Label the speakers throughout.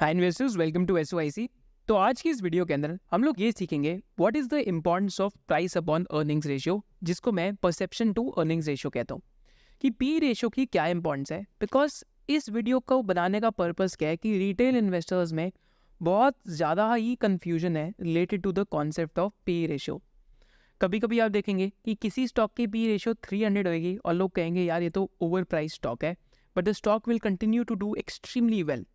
Speaker 1: Hi investors, welcome to SOIC. तो आज की इस वीडियो के अंदर हम लोग ये सीखेंगे what is the importance of price upon earnings ratio, जिसको मैं परसेप्शन टू अर्निंग्स रेशियो कहता हूँ। कि पी रेशियो की क्या इंपॉर्टेंस है, बिकॉज इस वीडियो को बनाने का पर्पस क्या है कि रिटेल इन्वेस्टर्स में बहुत ज़्यादा ही कन्फ्यूजन है related to the concept of P ratio. कभी कभी आप देखेंगे कि किसी स्टॉक की पी रेशियो 300 होगी और लोग कहेंगे यार ये तो ओवर प्राइस स्टॉक है, but the stock will continue to do extremely well.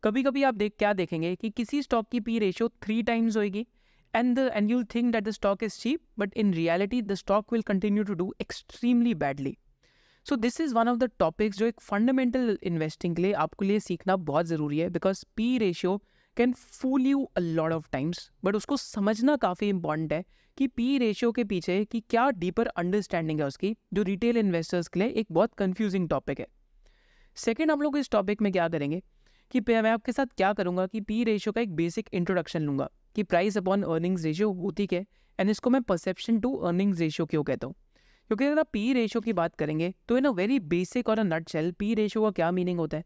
Speaker 1: कभी कभी आप क्या देखेंगे कि किसी स्टॉक की पी रेशियो 3 टाइम्स होगी and you'll think that the stock is cheap, but in reality the stock will continue to do extremely badly. So this is one of the topics जो एक फंडामेंटल इन्वेस्टिंग के लिए आपके लिए सीखना बहुत ज़रूरी है, because P ratio can fool you a lot of times, but उसको समझना काफ़ी इंपॉर्टेंट है कि पी रेशियो के पीछे की क्या डीपर अंडरस्टैंडिंग है उसकी, जो रिटेल इन्वेस्टर्स के लिए एक बहुत कंफ्यूजिंग टॉपिक है। सेकेंड, हम लोग इस टॉपिक में क्या करेंगे कि मैं आपके साथ क्या करूंगा कि पी रेशियो का एक बेसिक इंट्रोडक्शन लूंगा कि प्राइस अपॉन अर्निंग्स रेशियो होती क्या है, एंड इसको मैं परसेप्शन टू अर्निंग्स रेशियो क्यों कहता हूँ। क्योंकि अगर आप पी रेशियो की बात करेंगे तो इन अ वेरी बेसिक और अ नटशेल पी रेशियो का क्या मीनिंग होता है।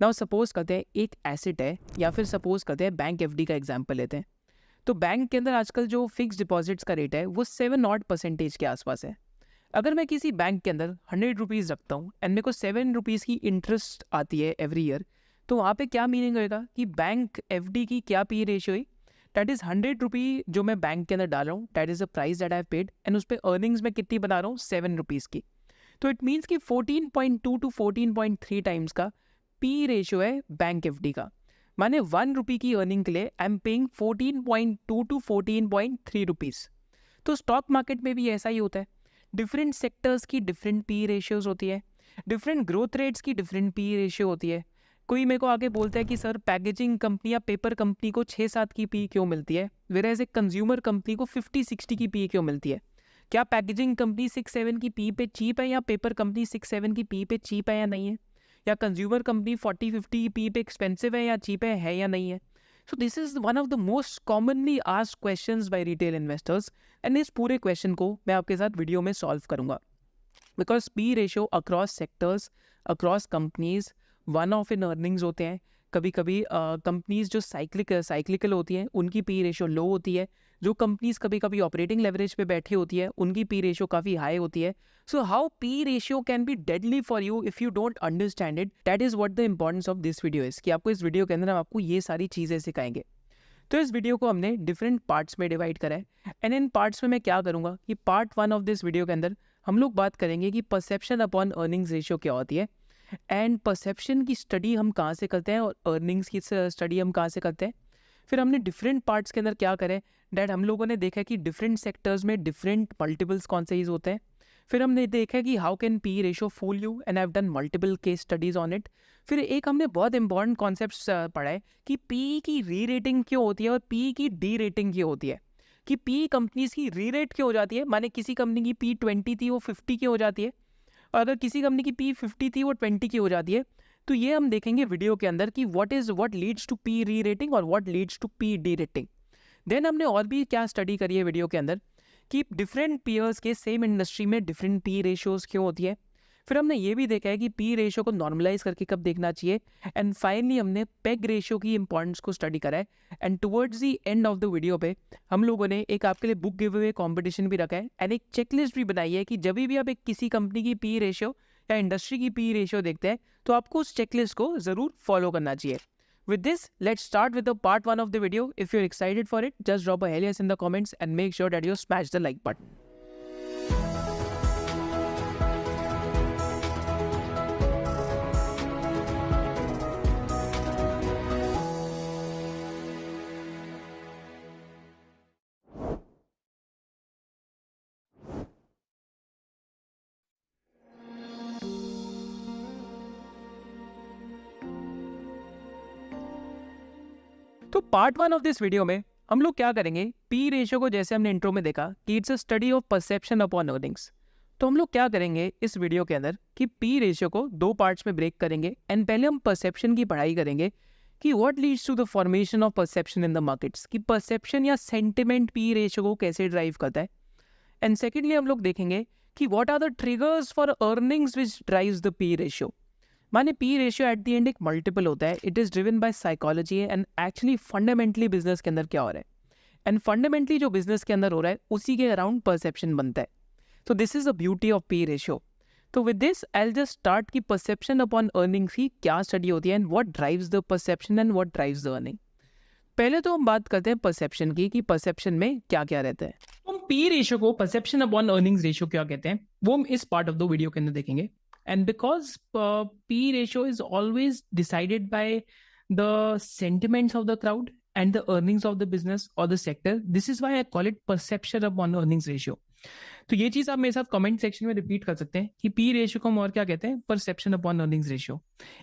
Speaker 1: नाउ सपोज करते हैं एक एसेट है, या फिर सपोज करते हैं बैंक एफडी का एग्जाम्पल लेते हैं। तो बैंक के अंदर आजकल जो फिक्स डिपॉजिट्स का रेट है वो 7% के आसपास है। अगर मैं किसी बैंक के अंदर 100 रुपीज़ रखता हूँ एंड मेरे को 7 रुपीज़ की इंटरेस्ट आती है एवरी ईयर, तो वहाँ पे क्या मीनिंग होएगा कि बैंक एफडी की क्या पी रेशियो है, दैट इज 100 रुपी जो मैं बैंक के अंदर डाल रहा हूँ, that is the price that I have paid, and उस पर अर्निंग्स में कितनी बना रहा हूँ 7 रुपीज़ की। तो इट मीन्स कि 14.2 टू 14.3 टाइम्स का पी रेशियो है बैंक एफडी का। माने 1 रुपी की अर्निंग के लिए I am paying 14.2 to 14.3 rupees. तो स्टॉक मार्केट में भी ऐसा ही होता है। डिफरेंट सेक्टर्स की डिफरेंट पी रेशियोज होती है, डिफरेंट ग्रोथ रेट्स की डिफरेंट पी रेशियो होती है। कोई मेरे को आगे बोलता है कि सर पैकेजिंग कंपनी या पेपर कंपनी को 6-7 की पी क्यों मिलती है, वेराज एक कंज्यूमर कंपनी को 50-60 की पी क्यों मिलती है। क्या पैकेजिंग कंपनी 6-7 की पी पे चीप है, या पेपर कंपनी 6-7 की पी पे चीप है या नहीं है, या कंज्यूमर कंपनी 40-50 की पी पे एक्सपेंसिव है या चीप है या नहीं है। So this is one of the most commonly asked questions bye retail investors, and इस पूरे क्वेश्चन को मैं आपके साथ वीडियो में सॉल्व करूंगा। Because P ratio across sectors, across companies one of in earnings होते हैं। कभी कभी कंपनीज जो साइक्लिकल होती हैं उनकी पी रेशियो लो होती है। जो कंपनीज कभी कभी ऑपरेटिंग लेवरेज पे बैठी होती है उनकी पी रेशियो काफ़ी हाई होती है। So how P ratio can be deadly for you if you don't understand it, that is what the importance of this video is, कि आपको इस वीडियो के अंदर हम आपको ये सारी चीज़ें सिखाएंगे। तो इस वीडियो को हमने डिफरेंट पार्ट्स में डिवाइड करा है, एंड इन पार्ट्स में मैं क्या करूँगा कि पार्ट 1 ऑफ दिस वीडियो के अंदर हम लोग बात करेंगे कि परसेप्शन अपॉन अर्निंग्स रेशियो क्या होती है, एंड परसेप्शन की स्टडी हम कहाँ से करते हैं और अर्निंग्स की स्टडी हम कहाँ से करते हैं। फिर हमने डिफरेंट पार्ट्स के अंदर क्या करें, डैट हम लोगों ने देखा कि डिफरेंट सेक्टर्स में डिफरेंट मल्टीपल्स कौन से यूज होते हैं। फिर हमने देखा कि how can P ratio fool you, and I have done multiple case studies on it. फिर एक हमने बहुत इंपॉर्टेंट कॉन्सेप्ट पढ़ा है कि पी की री रेटिंग क्यों होती है और पी की डी रेटिंग क्यों होती है, कि पी कंपनीज की री रेट क्यों हो जाती है, माने किसी कंपनी की पी 20 थी वो 50 की हो जाती है, और अगर किसी कंपनी की पी 50 थी वो 20 की हो जाती है। तो ये हम देखेंगे वीडियो के अंदर कि what leads to P rerating और what leads to P derating. Then हमने और भी क्या स्टडी करी है वीडियो के अंदर कि डिफरेंट पीयर्स के सेम इंडस्ट्री में डिफरेंट पी रेशियोज क्यों होती है। फिर हमने ये भी देखा है कि पी रेशियो को नॉर्मलाइज करके कब देखना चाहिए, एंड फाइनली हमने पेग रेशियो की इंपॉर्टेंस को स्टडी करा है। And towards the end of the video पे हम लोगों ने एक आपके लिए बुक गिव अवे कॉम्पिटिशन भी रखा है, एंड एक चेकलिस्ट भी बनाई है कि जब भी आप एक किसी कंपनी की पी रेशियो या इंडस्ट्री की पी रेशियो देखते हैं तो आपको उस चेकलिस्ट को जरूर फॉलो करना चाहिए। With this, let's start with the part 1 of the video. If you're excited for it, just drop a hell yes in the comments and make sure that you smash the like button. तो part 1 of this video में हम लोग क्या करेंगे, P ratio को जैसे हमने intro में देखा कि it's a study of perception upon earnings. तो हम लोग क्या करेंगे इस वीडियो के अंदर कि पी रेशियो को 2 पार्ट्स में ब्रेक करेंगे, एंड पहले हम परसेप्शन की पढ़ाई करेंगे कि what leads to the formation of perception in the markets, कि परसेप्शन या सेंटिमेंट पी रेशियो को कैसे ड्राइव करता है। एंड सेकेंडली हम लोग देखेंगे कि what are the triggers for earnings which drives the P ratio. माने P ratio at the end एक मल्टीपल होता है, it is driven by psychology and actually fundamentally business के अंदर क्या हो रहा है, एंड फंडामेंटली जो बिजनेस के अंदर हो रहा है उसी के अराउंड परसेप्शन बनता है. तो this is the beauty of P ratio. तो with this I will just start की परसेप्शन अपॉन अर्निंग्स की क्या स्टडी होती है and what drives the perception and what drives the earning. पहले तो हम बात करते हैं परसेप्शन की कि परसेप्शन में क्या क्या रहता है. हम पी रेशियो को परसेप्शन अपॉन अर्निंग्स रेशियो क्या कहते हैं वो हम इस पार्ट ऑफ द वीडियो के अंदर देखेंगे. And because P ratio is always decided by the sentiments of the crowd and the earnings of the business or the sector, this is why I call it perception upon earnings ratio. तो ये चीज आप मेरे साथ comment section में repeat कर सकते हैं कि पी रेशियो को हम और क्या कहते हैं, परसेप्शन अपॉन अर्निंग्स रेशियो.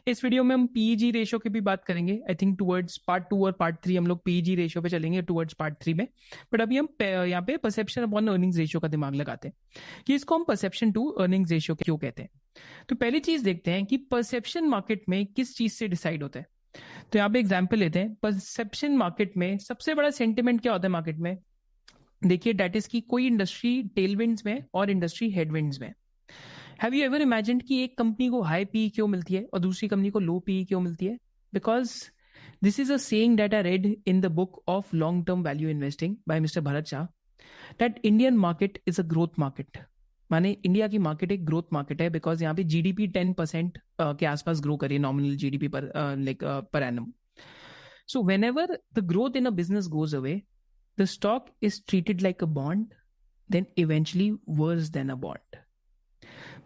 Speaker 1: इस वीडियो में हम पीजी रेशियो की भी बात करेंगे. आई थिंक टुवर्ड्स पार्ट 2 और पार्ट 3 हम लोग पीजी रेशियो पे चलेंगे टुवर्ड्स पार्ट 3 में. बट अभी हम यहाँ पे परसेप्शन अपॉन अर्निंग्स रेशियो का दिमाग लगाते हैं कि इसको हम परसेप्शन टू अर्निंग्स रेशियो क्यों कहते हैं. तो पहली चीज देखते हैं कि परसेप्शन मार्केट में किस चीज से डिसाइड होता है. तो यहाँ पे एग्जाम्पल लेते हैं. परसेप्शन मार्केट में सबसे बड़ा सेंटिमेंट क्या होता है मार्केट में, देखिए डेट इज की कोई इंडस्ट्री टेलविंड्स में और इंडस्ट्री हेडविंड्स में. हैव यू एवर इमेजिन्ड कि एक कंपनी को हाई पी क्यों मिलती है और दूसरी कंपनी को लो पी क्यों मिलती है? Because this is a saying that I read in the book of long term value investing by mister Bharat Shah, that Indian market is a growth market. माने इंडिया की मार्केट एक ग्रोथ मार्केट है because यहाँ पे GDP 10% के आसपास grow करिए, nominal GDP पर per annum. So whenever the growth in a business goes away, the stock is treated like a bond, then eventually worse than a bond.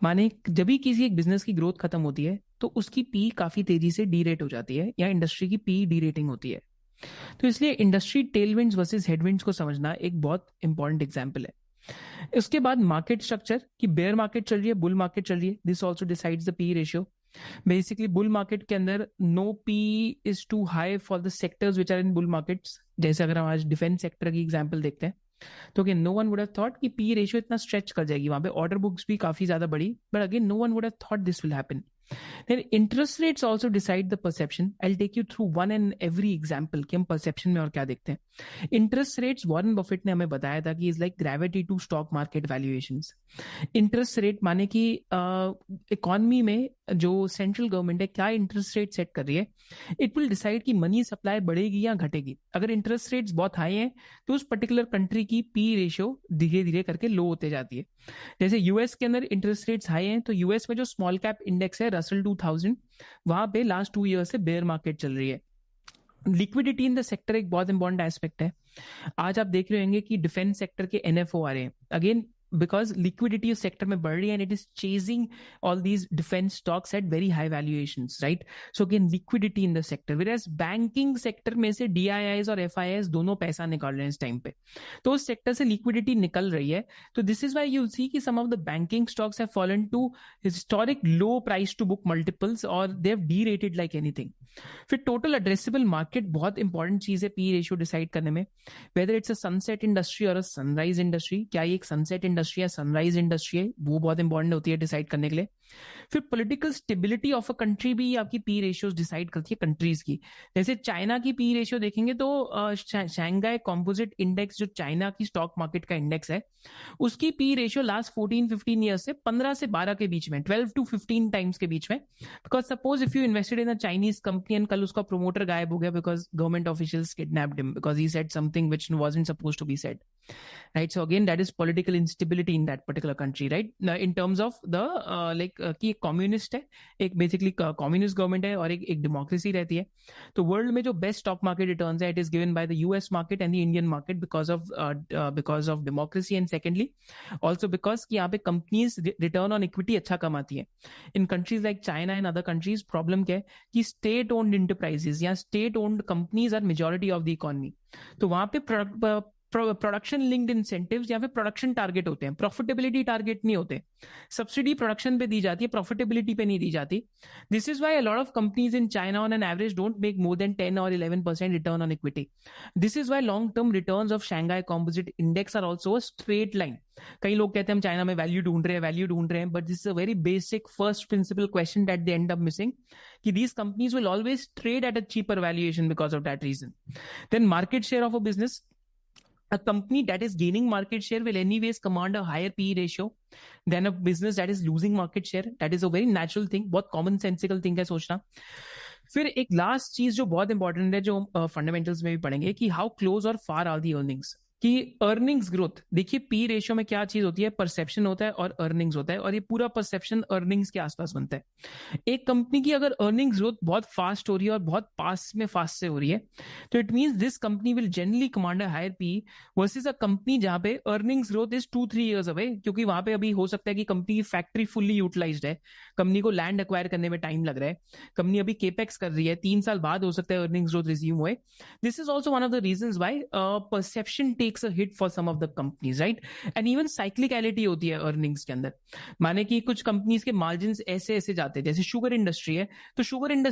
Speaker 1: माने जब भी किसी एक बिजनेस की ग्रोथ खत्म होती है तो उसकी पी काफी तेजी से डी रेट हो जाती है या इंडस्ट्री की पी डी रेटिंग होती है. तो इसलिए इंडस्ट्री टेलविंड्स वर्सेस हेडविंड्स को समझना एक बहुत इंपॉर्टेंट एग्जाम्पल है. उसके बाद मार्केट स्ट्रक्चर की बेयर मार्केट चल रही है, बुल मार्केट चल रही है, this also decides the P ratio. Basically bull market के अंदर no P is too high for the sectors which are in bull markets. जैसे अगर हम आज डिफेंस सेक्टर की एग्जांपल देखते हैं तो again no one would have thought कि पी रेशियो इतना स्ट्रेच कर जाएगी, वहां पे ऑर्डर बुक्स भी काफी ज्यादा बड़ी, but again no one would have thought this will happen. Then interest rates also decide the perception. I'll take you through one and every example कि हम perception में और क्या देखते हैं. Interest rates, वॉरेन बफेट ने हमें बताया था कि is like gravity to stock market valuations. Interest rate माने कि इकोनॉमी में जो सेंट्रल गवर्नमेंट है क्या इंटरेस्ट रेट सेट कर रही है, इट विल डिसाइड कि मनी सप्लाई बढ़ेगी या घटेगी. अगर इंटरेस्ट रेट्स बहुत हाई हैं तो उस पर्टिकुलर कंट्री की पी रेशियो धीरे धीरे करके लो होते जाती है. जैसे यूएस के अंदर इंटरेस्ट रेट्स हाई हैं तो यूएस में जो स्मॉल कैप इंडेक्स है रसल 2000, वहां पे लास्ट 2 ईयर से बेयर मार्केट चल रही है. लिक्विडिटी इन द सेक्टर एक बहुत इंपॉर्टेंट एस्पेक्ट है. आज आप देख रहे होंगे कि डिफेंस सेक्टर के एनएफओ आ रहे हैं अगेन because liquidity उस सेक्टर में बढ़ रही है and it is chasing all these defense stocks at very high valuations, right? So again liquidity in the sector, whereas banking sector में से DIIs और FIIs दोनों पैसा निकाल रहे हैं इस टाइम पे, तो उस सेक्टर से liquidity निकल रही है. तो this is why you'll see कि some of the banking stocks have fallen to historic low price to book multiples or they have derated like anything. फिर टोटल एड्रेसेबल मार्केट बहुत इंपॉर्टेंट चीज है पी रेशियो डिसाइड करने में, whether it's a sunset industry और अ sunrise industry. क्या ये एक सनसेट इंडस्ट्री है सनराइज इंडस्ट्री है, वो बहुत इंपॉर्टेंट होती है डिसाइड करने के लिए. फिर political stability of a country भी आपकी पी रेशियोज डिसाइड करती है कंट्रीज की. जैसे चाइना की पी रेशियो देखेंगे तो शंघाई कॉम्पोजिट इंडेक्स जो चाइना की स्टॉक मार्केट का इंडेक्स है उसकी पी रेशियो लास्ट 14-15 ईयर से 15 से 12 के बीच में, 12 to 15 टाइम्स के बीच में. Because suppose if you invested in a Chinese company and कल उसका प्रोमोटर गायब हो गया because government officials kidnapped him because he said something which wasn't supposed to be said, right? So again that is political instability in that particular country, right? In terms of the कि एक communist है, एक basically communist government है और एक democracy रहती है. तो वर्ल्ड में जो बेस्ट स्टॉक मार्केट रिटर्न्स है it is given by the US market and the Indian market because of democracy and secondly also because कि यहाँ पे कंपनीज रिटर्न ऑन इक्विटी अच्छा कमाती है. In countries like China and other countries problem क्या है कि स्टेट ओन्ड इंटरप्राइजेस या state owned companies are majority of the economy. तो वहां पे प्रोडक्शन लिंक्ड इंसेंटिव्स या फिर प्रोडक्शन टारगेट होते हैं, प्रॉफिटेबिलिटी टारगेट नहीं होते. सब्सिडी प्रोडक्शन पे दी जाती है, प्रॉफिटेबिलिटी पे नहीं दी जाती. This is why a lot of companies in China on an average don't make more than 10 or 11% return on equity. This is why long term returns of Shanghai composite index are also a straight line. कई लोग कहते हैं हम China में value ढूंढ रहे हैं, but this is a very basic first principle question that they and up missing कि these companies will always trade at a cheaper valuation because of that reason. Then market share of a business, A company that is gaining market share will anyways command a higher PE ratio than a business that is losing market share. That is a very natural thing, बहुत common sensical thing है सोचना. फिर एक last चीज जो बहुत important है, जो फंडामेंटल्स में भी पढ़ेंगे, कि हाउ क्लोज और फार आर दी अर्निंग्स. कि अर्निंग्स ग्रोथ, देखिए पी रेशियो में क्या चीज होती है, परसेप्शन होता है और अर्निंग्स होता है, और ये पूरा परसेप्शन अर्निंग्स के आसपास बनता है. एक कंपनी की अगर अर्निंग्स ग्रोथ बहुत फास्ट हो रही है और बहुत पास में फास्ट से हो रही है, तो it means this company will generally command a higher P versus a company जहां पे earnings growth is 2-3 years away, क्योंकि वहां पे अभी हो सकता है कि कंपनी की फैक्ट्री फुल्ली यूटिलाइज्ड है, कंपनी को लैंड एक्वायर करने में टाइम लग रहा है, कंपनी अभी केपेक्स कर रही है, 3 साल बाद हो सकता है अर्निंग्स ग्रोथ रिज्यूम हुए. This is also one of the reasons why perception takes a hit for some of the companies, right. And even cyclicality होती है अर्निंग्स के अंदर. माने कि कुछ कंपनीज के मार्जिन ऐसे ऐसे जाते हैं, जैसे शुगर इंडस्ट्री है, तो शुगर इंडस्ट्री